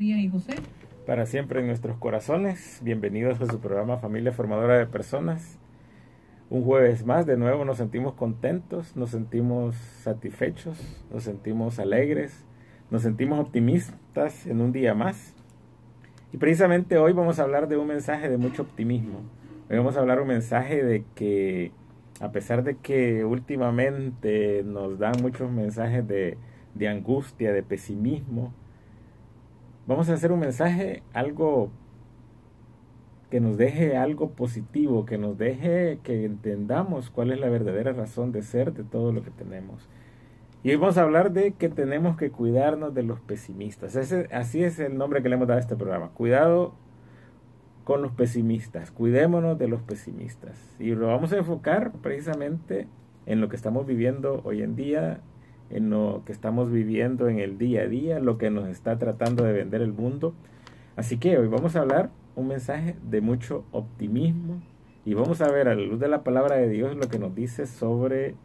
María y José. Para siempre en nuestros corazones. Bienvenidos a su programa Familia Formadora de Personas. Un jueves más, de nuevo nos sentimos contentos, nos sentimos satisfechos, nos sentimos alegres, nos sentimos optimistas en un día más. Y precisamente hoy vamos a hablar de un mensaje de mucho optimismo. Hoy vamos a hablar un mensaje de que, a pesar de que últimamente nos dan muchos mensajes de angustia, de pesimismo, vamos a hacer un mensaje algo que nos deje algo positivo, que nos deje que entendamos cuál es la verdadera razón de ser de todo lo que tenemos. Y hoy vamos a hablar de que tenemos que cuidarnos de los pesimistas. Así es el nombre que le hemos dado a este programa. Cuidado con los pesimistas. Cuidémonos de los pesimistas. Y lo vamos a enfocar precisamente en lo que estamos viviendo hoy en día, en lo que estamos viviendo en el día a día, lo que nos está tratando de vender el mundo. Así que hoy vamos a hablar un mensaje de mucho optimismo y vamos a ver a la luz de la palabra de Dios lo que nos dice sobre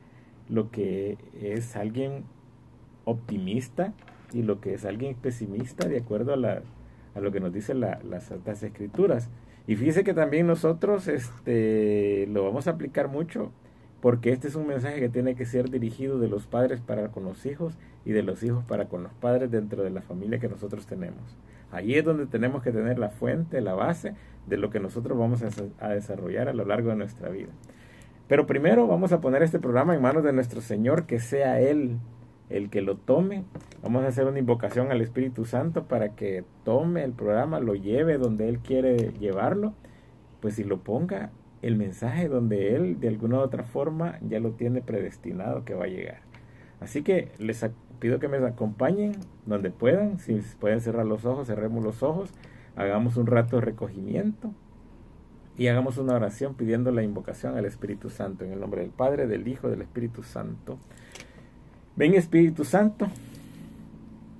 lo que es alguien optimista y lo que es alguien pesimista de acuerdo a lo que nos dicen las Santas Escrituras. Y fíjese que también nosotros lo vamos a aplicar mucho porque este es un mensaje que tiene que ser dirigido de los padres para con los hijos y de los hijos para con los padres dentro de la familia que nosotros tenemos. Ahí es donde tenemos que tener la fuente, la base de lo que nosotros vamos a desarrollar a lo largo de nuestra vida. Pero primero vamos a poner este programa en manos de nuestro Señor, que sea Él el que lo tome. Vamos a hacer una invocación al Espíritu Santo para que tome el programa, lo lleve donde Él quiere llevarlo, pues y lo ponga el mensaje donde Él de alguna u otra forma ya lo tiene predestinado que va a llegar. Así que les pido que me acompañen donde puedan. Si pueden cerrar los ojos, cerremos los ojos, hagamos un rato de recogimiento y hagamos una oración pidiendo la invocación al Espíritu Santo en el nombre del Padre, del Hijo, del Espíritu Santo. Ven, Espíritu Santo,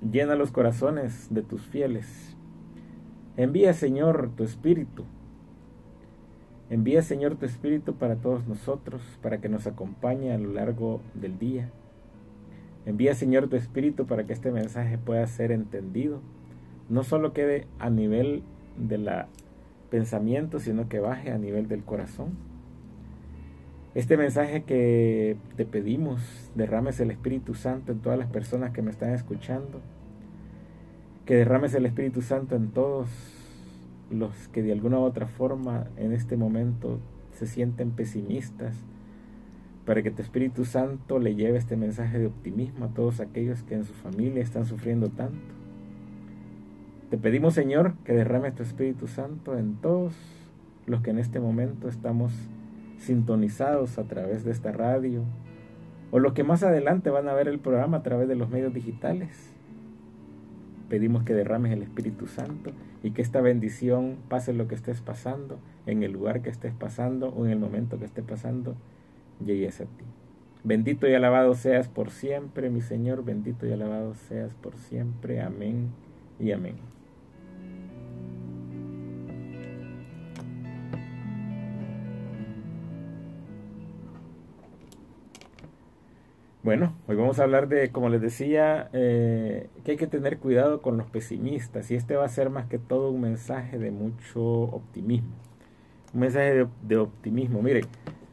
llena los corazones de tus fieles. Envía, Señor, tu Espíritu. Envía, Señor, tu Espíritu para todos nosotros, para que nos acompañe a lo largo del día. Envía, Señor, tu Espíritu para que este mensaje pueda ser entendido. No solo quede a nivel de la pensamiento, sino que baje a nivel del corazón. Este mensaje que te pedimos, derrames el Espíritu Santo en todas las personas que me están escuchando. Que derrames el Espíritu Santo en todos los que de alguna u otra forma en este momento se sienten pesimistas, para que tu Espíritu Santo le lleve este mensaje de optimismo a todos aquellos que en su familia están sufriendo tanto. Te pedimos, Señor, que derrames tu Espíritu Santo en todos los que en este momento estamos sintonizados a través de esta radio, o los que más adelante van a ver el programa a través de los medios digitales. Pedimos que derrames el Espíritu Santo y que esta bendición, pase lo que estés pasando, en el lugar que estés pasando o en el momento que estés pasando, llegue hacia ti. Bendito y alabado seas por siempre, mi Señor, bendito y alabado seas por siempre. Amén y amén. Bueno, hoy vamos a hablar de, como les decía, que hay que tener cuidado con los pesimistas, y este va a ser más que todo un mensaje de mucho optimismo. Un mensaje de optimismo. Mire,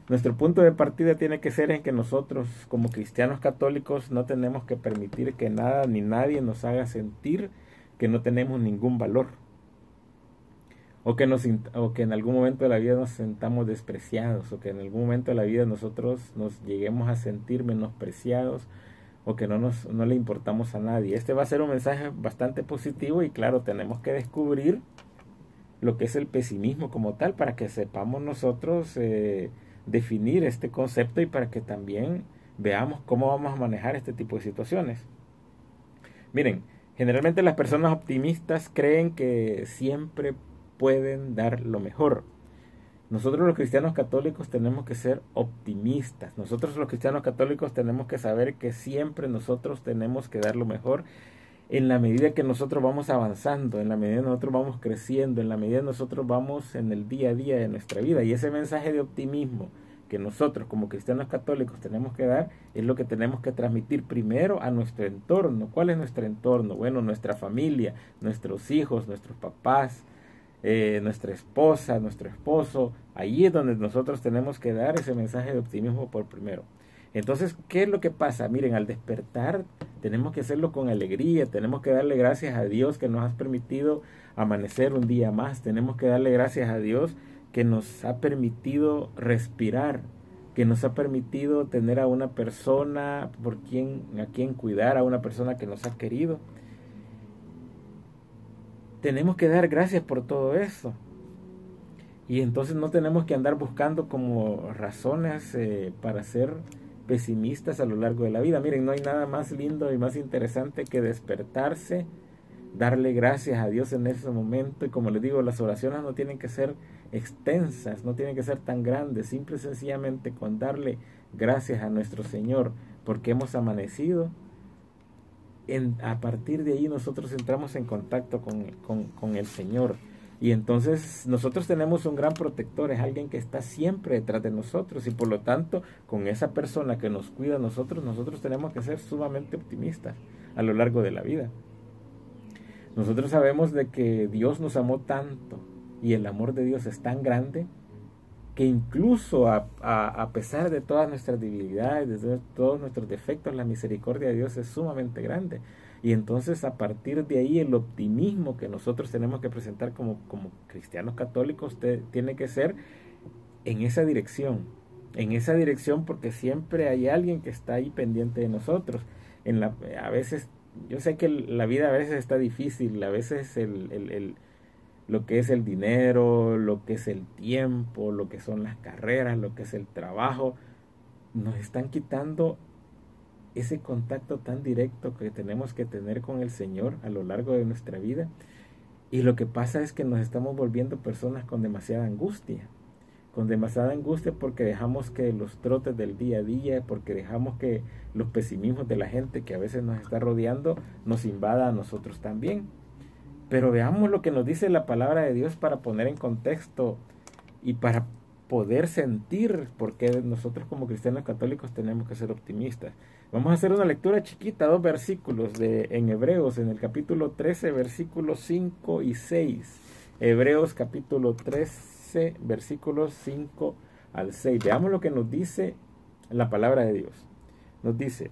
nuestro punto de partida tiene que ser en que nosotros, como cristianos católicos, no tenemos que permitir que nada ni nadie nos haga sentir que no tenemos ningún valor, o que en algún momento de la vida nos sentamos despreciados, o que en algún momento de la vida nosotros nos lleguemos a sentir menospreciados, o que no le importamos a nadie. Este va a ser un mensaje bastante positivo, y claro, tenemos que descubrir lo que es el pesimismo como tal, para que sepamos nosotros definir este concepto, y para que también veamos cómo vamos a manejar este tipo de situaciones. Miren, generalmente las personas optimistas creen que siempre pueden dar lo mejor. Nosotros los cristianos católicos tenemos que ser optimistas. Nosotros los cristianos católicos tenemos que saber que siempre nosotros tenemos que dar lo mejor, en la medida que nosotros vamos avanzando, en la medida que nosotros vamos creciendo, en la medida que nosotros vamos en el día a día de nuestra vida. Y ese mensaje de optimismo que nosotros como cristianos católicos tenemos que dar es lo que tenemos que transmitir primero a nuestro entorno. ¿Cuál es nuestro entorno? Bueno, nuestra familia, nuestros hijos, nuestros papás, nuestra esposa, nuestro esposo. Ahí es donde nosotros tenemos que dar ese mensaje de optimismo por primero. Entonces, ¿qué es lo que pasa? Miren, al despertar tenemos que hacerlo con alegría, tenemos que darle gracias a Dios que nos ha permitido amanecer un día más, tenemos que darle gracias a Dios que nos ha permitido respirar, que nos ha permitido tener a una persona a quien cuidar, a una persona que nos ha querido. Tenemos que dar gracias por todo eso. Y entonces no tenemos que andar buscando como razones para ser pesimistas a lo largo de la vida. Miren, no hay nada más lindo y más interesante que despertarse, darle gracias a Dios en ese momento. Y como les digo, las oraciones no tienen que ser extensas, no tienen que ser tan grandes, simple y sencillamente con darle gracias a nuestro Señor porque hemos amanecido. A partir de ahí nosotros entramos en contacto con el Señor. Y entonces nosotros tenemos un gran protector, es alguien que está siempre detrás de nosotros y por lo tanto con esa persona que nos cuida a nosotros tenemos que ser sumamente optimistas a lo largo de la vida. Nosotros sabemos de que Dios nos amó tanto y el amor de Dios es tan grande que incluso a pesar de todas nuestras debilidades, de todos nuestros defectos, la misericordia de Dios es sumamente grande. Y entonces a partir de ahí el optimismo que nosotros tenemos que presentar como cristianos católicos tiene que ser en esa dirección porque siempre hay alguien que está ahí pendiente de nosotros. A veces, yo sé que la vida a veces está difícil, a veces lo que es el dinero, lo que es el tiempo, lo que son las carreras, lo que es el trabajo, nos están quitando ese contacto tan directo que tenemos que tener con el Señor a lo largo de nuestra vida. Y lo que pasa es que nos estamos volviendo personas con demasiada angustia porque dejamos que los trotes del día a día, porque dejamos que los pesimismos de la gente que a veces nos está rodeando nos invada a nosotros también. Pero veamos lo que nos dice la palabra de Dios para poner en contexto y para poder sentir por qué nosotros como cristianos católicos tenemos que ser optimistas. Vamos a hacer una lectura chiquita, 2 versículos en Hebreos, en el capítulo 13, versículos 5 y 6. Hebreos capítulo 13, versículos 5 al 6. Veamos lo que nos dice la palabra de Dios. Nos dice: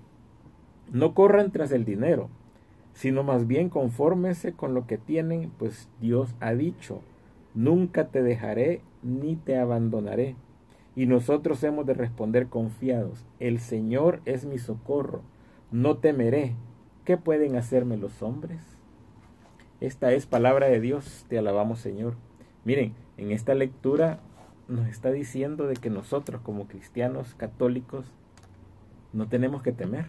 no corran tras el dinero, sino más bien confórmese con lo que tienen, pues Dios ha dicho: nunca te dejaré ni te abandonaré. Y nosotros hemos de responder confiados: el Señor es mi socorro, no temeré. ¿Qué pueden hacerme los hombres? Esta es palabra de Dios, te alabamos, Señor. Miren, en esta lectura nos está diciendo de que nosotros como cristianos católicos no tenemos que temer.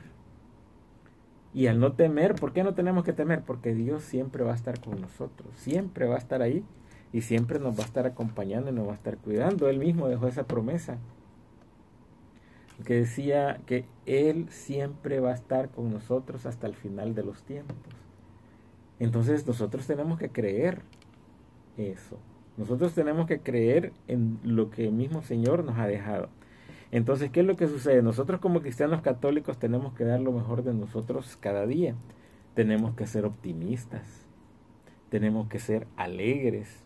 Y al no temer, ¿por qué no tenemos que temer? Porque Dios siempre va a estar con nosotros, siempre va a estar ahí y siempre nos va a estar acompañando y nos va a estar cuidando. Él mismo dejó esa promesa que decía que Él siempre va a estar con nosotros hasta el final de los tiempos. Entonces nosotros tenemos que creer eso. Nosotros tenemos que creer en lo que el mismo Señor nos ha dejado. Entonces, ¿qué es lo que sucede? Nosotros como cristianos católicos tenemos que dar lo mejor de nosotros cada día. Tenemos que ser optimistas. Tenemos que ser alegres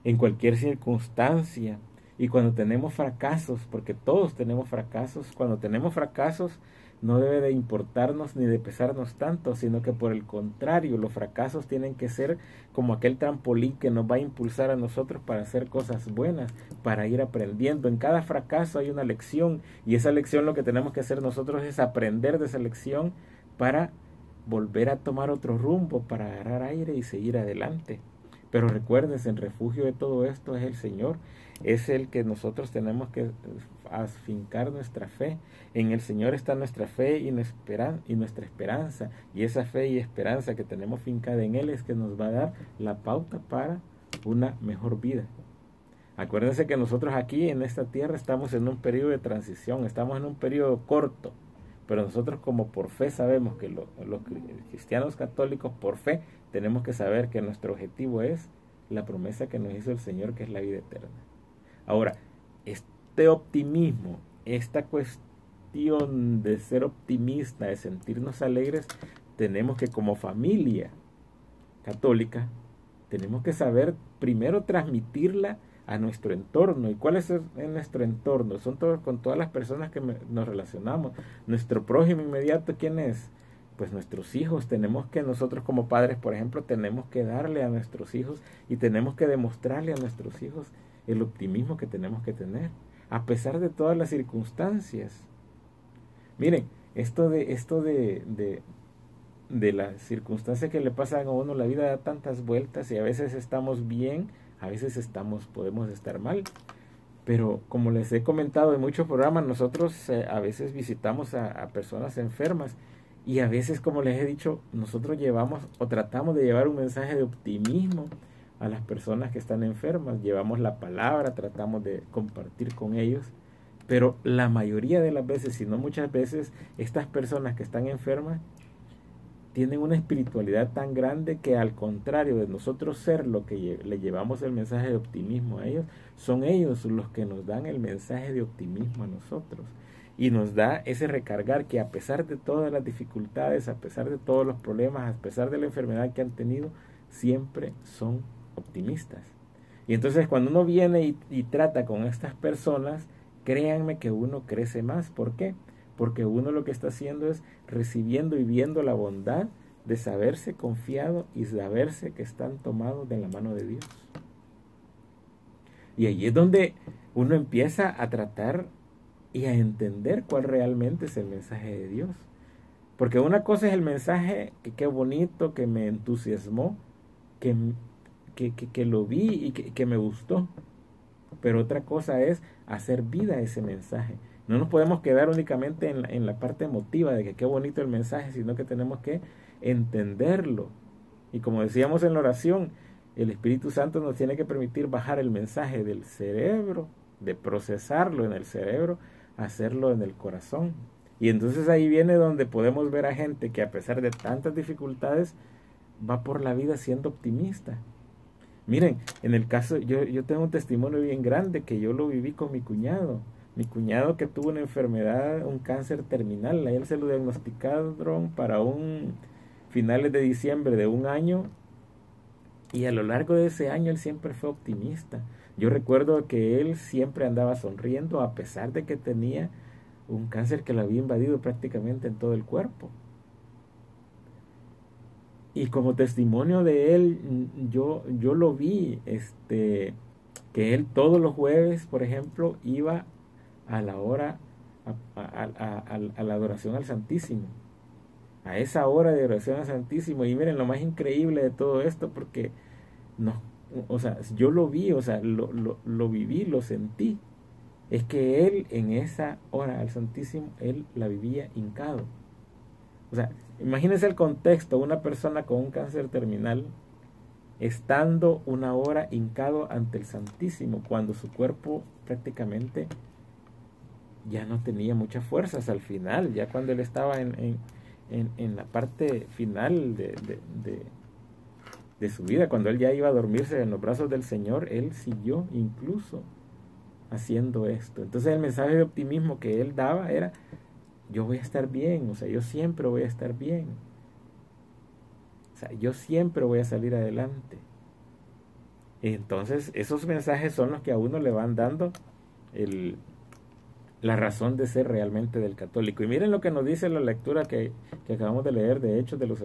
en cualquier circunstancia. Y cuando tenemos fracasos, porque todos tenemos fracasos, cuando tenemos fracasos no debe de importarnos ni de pesarnos tanto, sino que por el contrario, los fracasos tienen que ser como aquel trampolín que nos va a impulsar a nosotros para hacer cosas buenas, para ir aprendiendo. En cada fracaso hay una lección y esa lección lo que tenemos que hacer nosotros es aprender de esa lección para volver a tomar otro rumbo, para agarrar aire y seguir adelante. Pero recuérdense, el refugio de todo esto es el Señor. Es el que nosotros tenemos que afincar nuestra fe. En el Señor está nuestra fe y nuestra esperanza. Y esa fe y esperanza que tenemos fincada en Él es que nos va a dar la pauta para una mejor vida. Acuérdense que nosotros aquí en esta tierra estamos en un periodo de transición, estamos en un periodo corto. Pero nosotros como por fe sabemos que los cristianos católicos por fe tenemos que saber que nuestro objetivo es la promesa que nos hizo el Señor, que es la vida eterna. Ahora, este optimismo, esta cuestión de ser optimista, de sentirnos alegres, tenemos que, como familia católica, tenemos que saber primero transmitirla a nuestro entorno. ¿Y cuál es nuestro entorno? Son con todas las personas que nos relacionamos. Nuestro prójimo inmediato, ¿quién es? Pues nuestros hijos. Tenemos que nosotros como padres, por ejemplo, tenemos que darle a nuestros hijos y tenemos que demostrarle a nuestros hijos el optimismo que tenemos que tener, a pesar de todas las circunstancias. Miren, esto de las circunstancias que le pasan a uno, la vida da tantas vueltas y a veces estamos bien, a veces podemos estar mal. Pero como les he comentado en muchos programas, nosotros a veces visitamos a personas enfermas y a veces, como les he dicho, nosotros llevamos o tratamos de llevar un mensaje de optimismo a las personas que están enfermas. Llevamos la palabra, tratamos de compartir con ellos, pero la mayoría de las veces, si no muchas veces, estas personas que están enfermas tienen una espiritualidad tan grande que, al contrario de nosotros ser lo que le llevamos el mensaje de optimismo a ellos, son ellos los que nos dan el mensaje de optimismo a nosotros. Y nos da ese recargar que, a pesar de todas las dificultades, a pesar de todos los problemas, a pesar de la enfermedad que han tenido, siempre son optimistas. Y entonces, cuando uno viene y trata con estas personas, créanme que uno crece más. ¿Por qué? Porque uno lo que está haciendo es recibiendo y viendo la bondad de saberse confiado y saberse que están tomados de la mano de Dios. Y allí es donde uno empieza a tratar y a entender cuál realmente es el mensaje de Dios. Porque una cosa es el mensaje que qué bonito, que me entusiasmó, que lo vi y que me gustó. Pero otra cosa es hacer vida ese mensaje. No nos podemos quedar únicamente en la parte emotiva de que qué bonito el mensaje, sino que tenemos que entenderlo. Y como decíamos en la oración, el Espíritu Santo nos tiene que permitir bajar el mensaje del cerebro, de procesarlo en el cerebro, hacerlo en el corazón. Y entonces ahí viene donde podemos ver a gente que, a pesar de tantas dificultades, va por la vida siendo optimista. Miren, en el caso, yo tengo un testimonio bien grande que yo lo viví con mi cuñado. Mi cuñado, que tuvo una enfermedad, un cáncer terminal, a él se lo diagnosticaron para finales de diciembre de un año, y a lo largo de ese año él siempre fue optimista. Yo recuerdo que él siempre andaba sonriendo a pesar de que tenía un cáncer que lo había invadido prácticamente en todo el cuerpo. Y como testimonio de él, yo lo vi, que él todos los jueves, por ejemplo, iba a la hora, a la adoración al Santísimo, a esa hora de adoración al Santísimo. Y miren lo más increíble de todo esto, porque no, o sea, yo lo vi, o sea, lo viví, lo sentí, es que él en esa hora al Santísimo, él la vivía hincado. O sea, imagínense el contexto: una persona con un cáncer terminal estando una hora hincado ante el Santísimo, cuando su cuerpo prácticamente ya no tenía muchas fuerzas al final, ya cuando él estaba en la parte final de su vida, cuando él ya iba a dormirse en los brazos del Señor, él siguió incluso haciendo esto. Entonces el mensaje de optimismo que él daba era: yo voy a estar bien, o sea, yo siempre voy a estar bien, o sea, yo siempre voy a salir adelante. Entonces esos mensajes son los que a uno le van dando la razón de ser realmente del católico. Y miren lo que nos dice la lectura que acabamos de leer de Hechos de los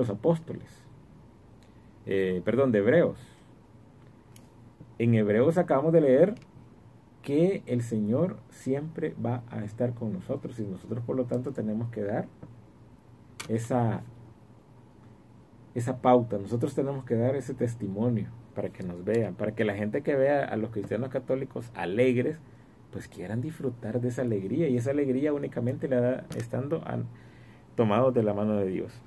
Apóstoles, de Hebreos. En Hebreos acabamos de leer que el Señor siempre va a estar con nosotros, y nosotros por lo tanto tenemos que dar esa pauta. Nosotros tenemos que dar ese testimonio para que nos vean, para que la gente que vea a los cristianos católicos alegres, pues quieran disfrutar de esa alegría, y esa alegría únicamente la da estando tomados de la mano de Dios.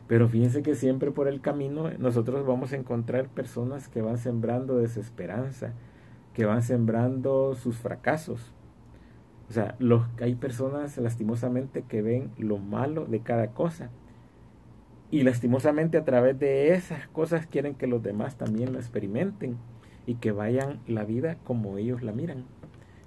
Pero fíjense que siempre por el camino nosotros vamos a encontrar personas que van sembrando desesperanza, que van sembrando sus fracasos. O sea, hay personas lastimosamente que ven lo malo de cada cosa, y lastimosamente a través de esas cosas quieren que los demás también lo experimenten. y que vayan la vida como ellos la miran.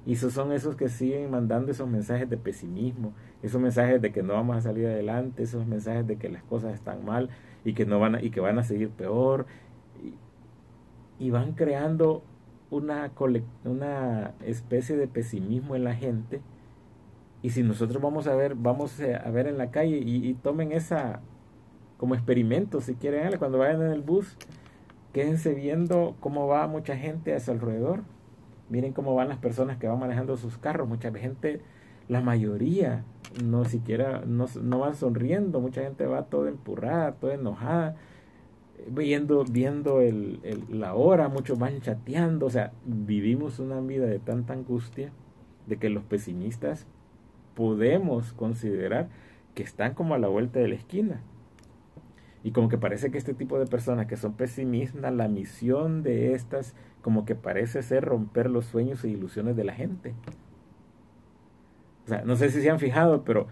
Y esos son esos que siguen mandando esos mensajes de pesimismo, esos mensajes de que no vamos a salir adelante, esos mensajes de que las cosas están mal y que no van a, y que van a seguir peor, y van creando una especie de pesimismo en la gente. Y si nosotros vamos a ver en la calle, y tomen esa como experimento si quieren, cuando vayan en el bus, quédense viendo cómo va mucha gente a su alrededor. Miren cómo van las personas que van manejando sus carros. Mucha gente, la mayoría, no van sonriendo. Mucha gente va toda empurrada, toda enojada, viendo la hora. Muchos van chateando. O sea, vivimos una vida de tanta angustia de que los pesimistas podemos considerar que están como a la vuelta de la esquina. Y como que parece que este tipo de personas que son pesimistas, la misión de estas como que parece ser romper los sueños e ilusiones de la gente. O sea, no sé si se han fijado, pero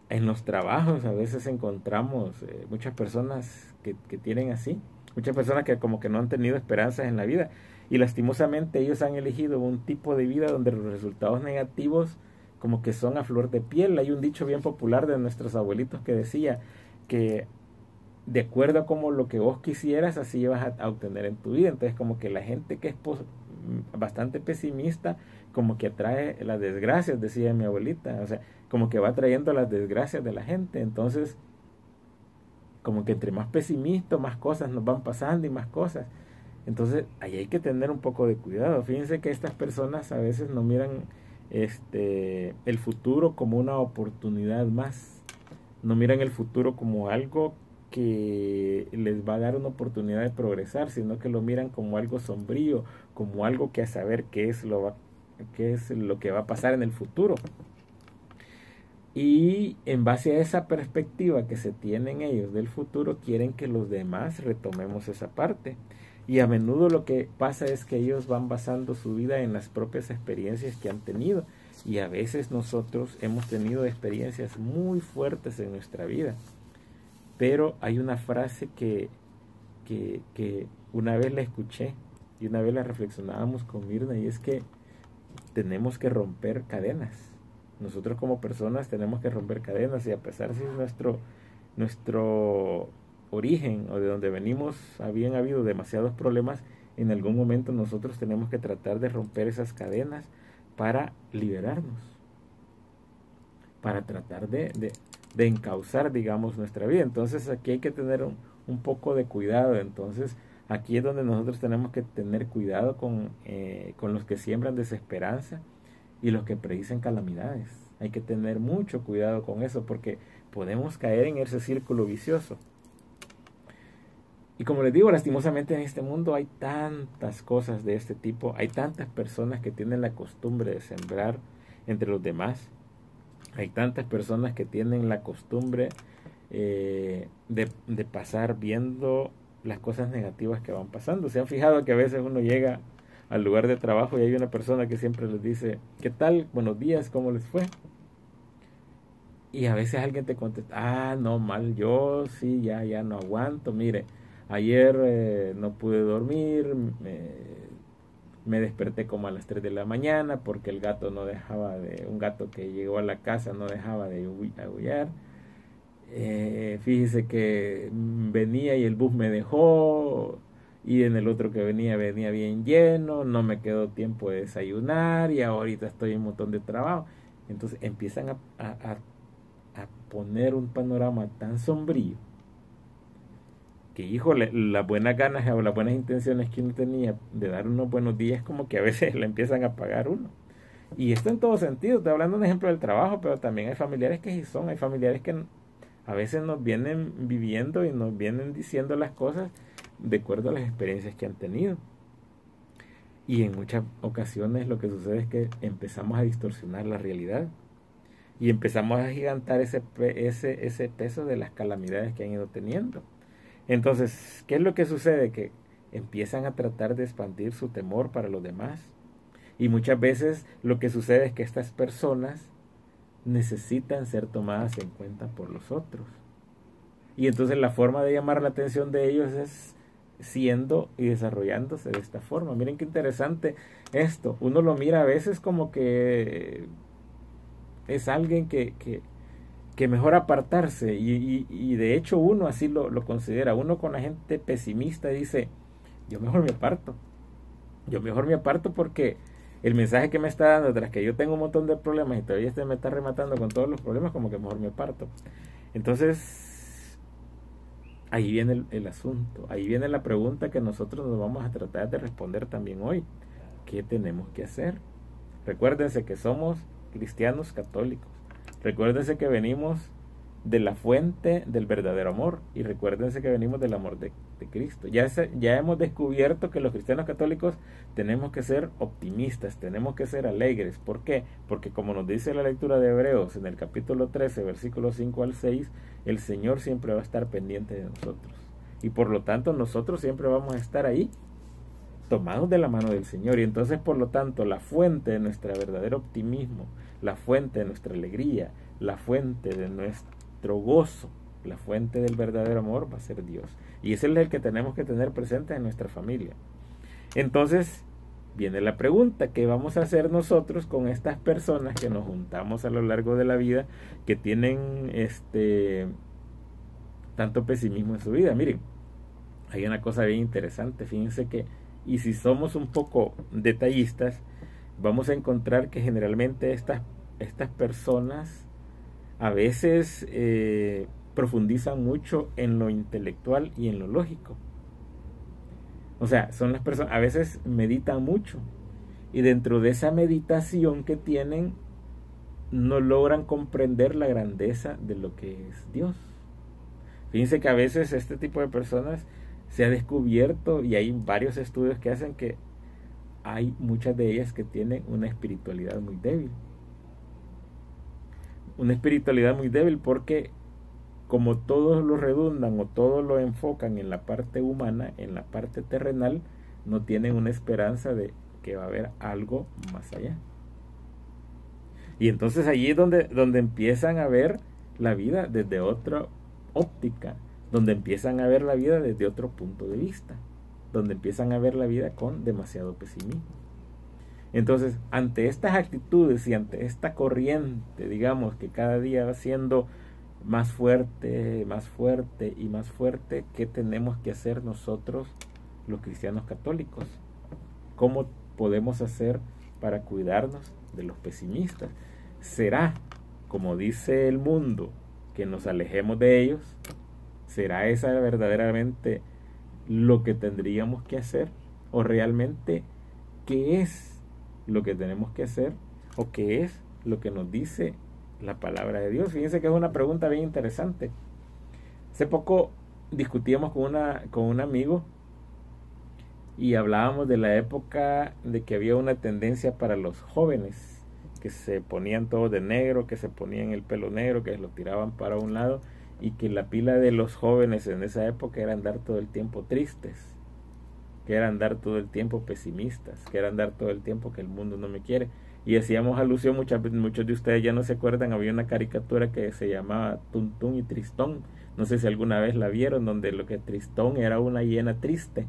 en los trabajos a veces encontramos muchas personas que tienen así, muchas personas que como que no han tenido esperanzas en la vida, y lastimosamente ellos han elegido un tipo de vida donde los resultados negativos como que son a flor de piel. Hay un dicho bien popular de nuestros abuelitos que decía que de acuerdo a como lo que vos quisieras, así vas a obtener en tu vida. Entonces como que la gente que es bastante pesimista, como que atrae las desgracias, decía mi abuelita. O sea, como que va trayendo las desgracias de la gente. Entonces, como que entre más pesimista, más cosas nos van pasando y más cosas. Entonces, ahí hay que tener un poco de cuidado. Fíjense que estas personas a veces no miran el futuro como una oportunidad más. No miran el futuro como algo que les va a dar una oportunidad de progresar, sino que lo miran como algo sombrío, como algo que a saber qué es lo que va a pasar en el futuro. Y en base a esa perspectiva que se tienen ellos del futuro, quieren que los demás retomemos esa parte. Y a menudo lo que pasa es que ellos van basando su vida en las propias experiencias que han tenido. Y a veces nosotros hemos tenido experiencias muy fuertes en nuestra vida. Pero hay una frase que una vez la escuché y una vez la reflexionábamos con Mirna, y es que tenemos que romper cadenas. Nosotros como personas tenemos que romper cadenas, y a pesar si nuestro origen o de donde venimos habían habido demasiados problemas, en algún momento nosotros tenemos que tratar de romper esas cadenas para liberarnos, para tratar de encauzar, digamos, nuestra vida. Entonces aquí hay que tener un poco de cuidado. Entonces aquí es donde nosotros tenemos que tener cuidado con los que siembran desesperanza y los que predicen calamidades. Hay que tener mucho cuidado con eso, porque podemos caer en ese círculo vicioso. Y como les digo, lastimosamente en este mundo hay tantas cosas de este tipo, hay tantas personas que tienen la costumbre de sembrar entre los demás, hay tantas personas que tienen la costumbre de pasar viendo las cosas negativas que van pasando. ¿Se han fijado que a veces uno llega al lugar de trabajo y hay una persona que siempre les dice, ¿qué tal? Buenos días, ¿cómo les fue? Y a veces alguien te contesta, no, mal, yo sí, ya no aguanto, mire, ayer no pude dormir, me desperté como a las 3 de la mañana porque el gato un gato que llegó a la casa no dejaba de aullar. Fíjese que venía y el bus me dejó, y en el otro que venía bien lleno, no me quedó tiempo de desayunar y ahorita estoy en un montón de trabajo. Entonces empiezan a poner un panorama tan sombrío que, híjole, las buenas ganas o las buenas intenciones que uno tenía de dar unos buenos días, como que a veces le empiezan a pagar uno. Y esto en todo sentido. Estoy hablando de un ejemplo del trabajo, pero también hay familiares que sí son, hay familiares que a veces nos vienen viviendo y nos vienen diciendo las cosas de acuerdo a las experiencias que han tenido. Y en muchas ocasiones lo que sucede es que empezamos a distorsionar la realidad y empezamos a agigantar ese peso de las calamidades que han ido teniendo. Entonces, ¿qué es lo que sucede? Que empiezan a tratar de expandir su temor para los demás. Y muchas veces lo que sucede es que estas personas necesitan ser tomadas en cuenta por los otros. Y entonces la forma de llamar la atención de ellos es siendo y desarrollándose de esta forma. Miren qué interesante esto. Uno lo mira a veces como que es alguien que mejor apartarse y de hecho uno así lo considera. Uno con la gente pesimista dice, yo mejor me aparto porque el mensaje que me está dando, tras que yo tengo un montón de problemas y todavía me está rematando con todos los problemas, como que mejor me aparto. Entonces, ahí viene el asunto, ahí viene la pregunta que nosotros nos vamos a tratar de responder también hoy. ¿Qué tenemos que hacer? Recuérdense que somos cristianos católicos. Recuérdense que venimos de la fuente del verdadero amor y recuérdense que venimos del amor de Cristo. Ya hemos descubierto que los cristianos católicos tenemos que ser optimistas, tenemos que ser alegres. ¿Por qué? Porque como nos dice la lectura de Hebreos en el capítulo 13, versículos 5 al 6, el Señor siempre va a estar pendiente de nosotros y por lo tanto nosotros siempre vamos a estar ahí tomados de la mano del Señor. Y entonces por lo tanto la fuente de nuestro verdadero optimismo, la fuente de nuestra alegría, la fuente de nuestro gozo, la fuente del verdadero amor va a ser Dios. Y ese es el que tenemos que tener presente en nuestra familia. Entonces viene la pregunta, ¿qué vamos a hacer nosotros con estas personas que nos juntamos a lo largo de la vida, que tienen tanto pesimismo en su vida? Miren, hay una cosa bien interesante, fíjense que, y si somos un poco detallistas, vamos a encontrar que generalmente estas personas a veces profundizan mucho en lo intelectual y en lo lógico. O sea, son las personas, a veces meditan mucho y dentro de esa meditación que tienen no logran comprender la grandeza de lo que es Dios. Fíjense que a veces este tipo de personas se ha descubierto, y hay varios estudios que hacen que hay muchas de ellas que tienen una espiritualidad muy débil. Una espiritualidad muy débil porque como todos lo redundan o todos lo enfocan en la parte humana, en la parte terrenal, no tienen una esperanza de que va a haber algo más allá. Y entonces allí es donde empiezan a ver la vida desde otra óptica, donde empiezan a ver la vida desde otro punto de vista, donde empiezan a ver la vida con demasiado pesimismo. Entonces, ante estas actitudes y ante esta corriente, digamos, que cada día va siendo más fuerte y más fuerte, ¿qué tenemos que hacer nosotros, los cristianos católicos? ¿Cómo podemos hacer para cuidarnos de los pesimistas? ¿Será, como dice el mundo, que nos alejemos de ellos? ¿Será esa verdaderamente lo que tendríamos que hacer? ¿O realmente qué es lo que tenemos que hacer? ¿O qué es lo que nos dice la palabra de Dios? Fíjense que es una pregunta bien interesante. Hace poco discutíamos con un amigo y hablábamos de la época de que había una tendencia para los jóvenes que se ponían todos de negro, que se ponían el pelo negro, que lo tiraban para un lado, y que la pila de los jóvenes en esa época era andar todo el tiempo tristes, que era andar todo el tiempo pesimistas, que era andar todo el tiempo que el mundo no me quiere. Y hacíamos alusión, muchos de ustedes ya no se acuerdan, había una caricatura que se llamaba Tuntún y Tristón, no sé si alguna vez la vieron, donde lo que Tristón era una hiena triste,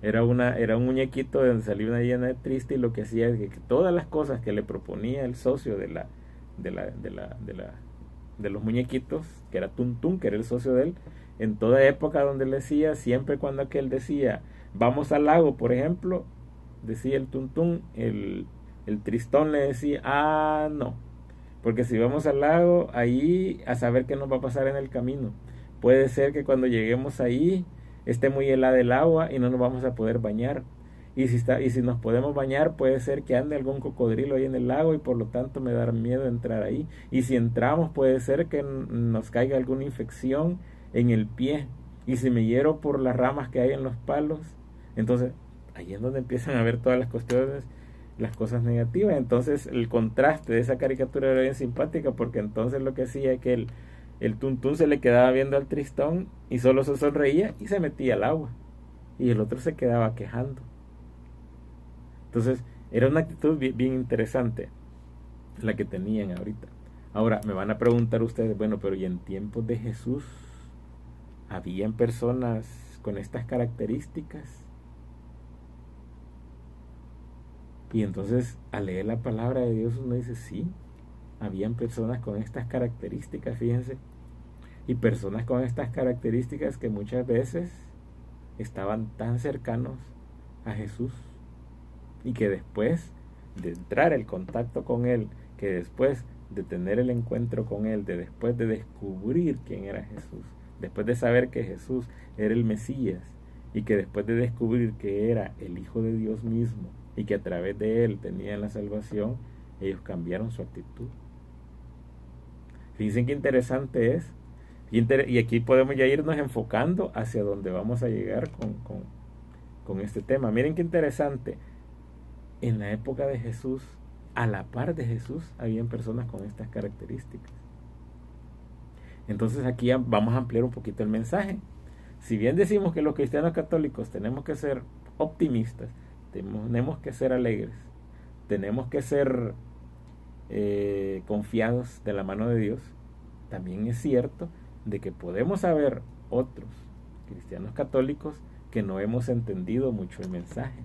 era un muñequito donde salía una hiena triste, y lo que hacía es que todas las cosas que le proponía el socio de los muñequitos, que era Tuntún, que era el socio de él, en toda época donde le decía, siempre cuando aquel decía vamos al lago, por ejemplo, decía el Tuntún, el Tristón le decía, no, porque si vamos al lago, ahí a saber qué nos va a pasar en el camino. Puede ser que cuando lleguemos ahí esté muy helada el agua y no nos vamos a poder bañar. Y si nos podemos bañar, puede ser que ande algún cocodrilo ahí en el lago y por lo tanto me da miedo entrar ahí. Y si entramos, puede ser que nos caiga alguna infección en el pie. Y si me hiero por las ramas que hay en los palos, entonces ahí es donde empiezan a ver todas las cuestiones, las cosas negativas. Entonces el contraste de esa caricatura era bien simpática, porque entonces lo que hacía es que el Tuntún se le quedaba viendo al Tristón y solo se sonreía y se metía al agua, y el otro se quedaba quejando. Entonces era una actitud bien interesante la que tenían ahorita. Ahora me van a preguntar ustedes, bueno, pero ¿y en tiempos de Jesús habían personas con estas características. Y entonces al leer la palabra de Dios uno dice, sí, habían personas con estas características, fíjense, y personas con estas características que muchas veces estaban tan cercanos a Jesús, y que después de entrar el contacto con Él, que después de tener el encuentro con Él, después de descubrir quién era Jesús, después de saber que Jesús era el Mesías, y que después de descubrir que era el Hijo de Dios mismo, y que a través de Él tenían la salvación, ellos cambiaron su actitud. Fíjense qué interesante es. Y aquí podemos ya irnos enfocando hacia donde vamos a llegar con este tema. Miren qué interesante. En la época de Jesús, a la par de Jesús, habían personas con estas características. Entonces aquí vamos a ampliar un poquito el mensaje. Si bien decimos que los cristianos católicos tenemos que ser optimistas, tenemos que ser alegres, tenemos que ser confiados de la mano de Dios, también es cierto de que podemos haber otros cristianos católicos que no hemos entendido mucho el mensaje,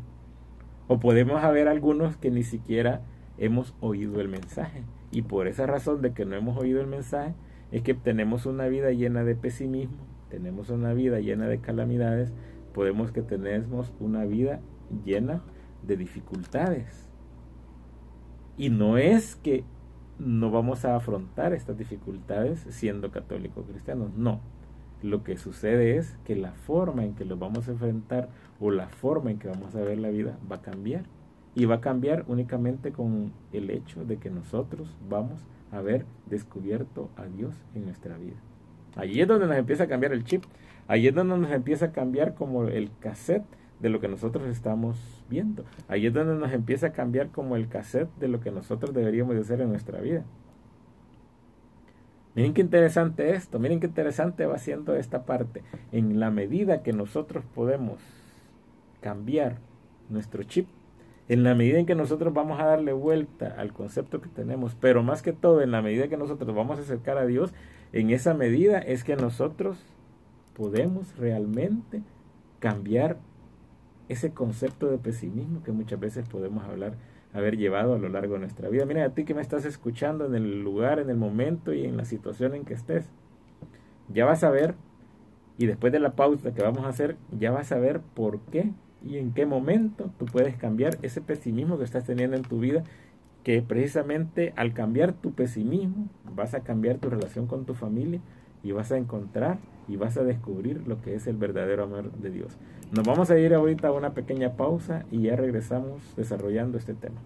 o podemos haber algunos que ni siquiera hemos oído el mensaje, y por esa razón de que no hemos oído el mensaje es que tenemos una vida llena de pesimismo, tenemos una vida llena de calamidades, podemos que tenemos una vida llena de dificultades, y no es que no vamos a afrontar estas dificultades siendo católicos cristianos, no. Lo que sucede es que la forma en que los vamos a enfrentar, o la forma en que vamos a ver la vida, va a cambiar, y va a cambiar únicamente con el hecho de que nosotros vamos a haber descubierto a Dios en nuestra vida. Allí es donde nos empieza a cambiar el chip, allí es donde nos empieza a cambiar como el cassette de lo que nosotros estamos viendo. Ahí es donde nos empieza a cambiar como el cassette de lo que nosotros deberíamos de hacer en nuestra vida. Miren qué interesante esto, miren qué interesante va siendo esta parte. En la medida que nosotros podemos cambiar nuestro chip, en la medida en que nosotros vamos a darle vuelta al concepto que tenemos, pero más que todo en la medida que nosotros vamos a acercar a Dios, en esa medida es que nosotros podemos realmente cambiar ese concepto de pesimismo que muchas veces podemos haber llevado a lo largo de nuestra vida. Mira, a ti que me estás escuchando, en el lugar, en el momento y en la situación en que estés, ya vas a ver, y después de la pausa que vamos a hacer, ya vas a ver por qué y en qué momento tú puedes cambiar ese pesimismo que estás teniendo en tu vida, que precisamente al cambiar tu pesimismo vas a cambiar tu relación con tu familia, y vas a encontrar y vas a descubrir lo que es el verdadero amor de Dios. Nos vamos a ir ahorita a una pequeña pausa y ya regresamos desarrollando este tema.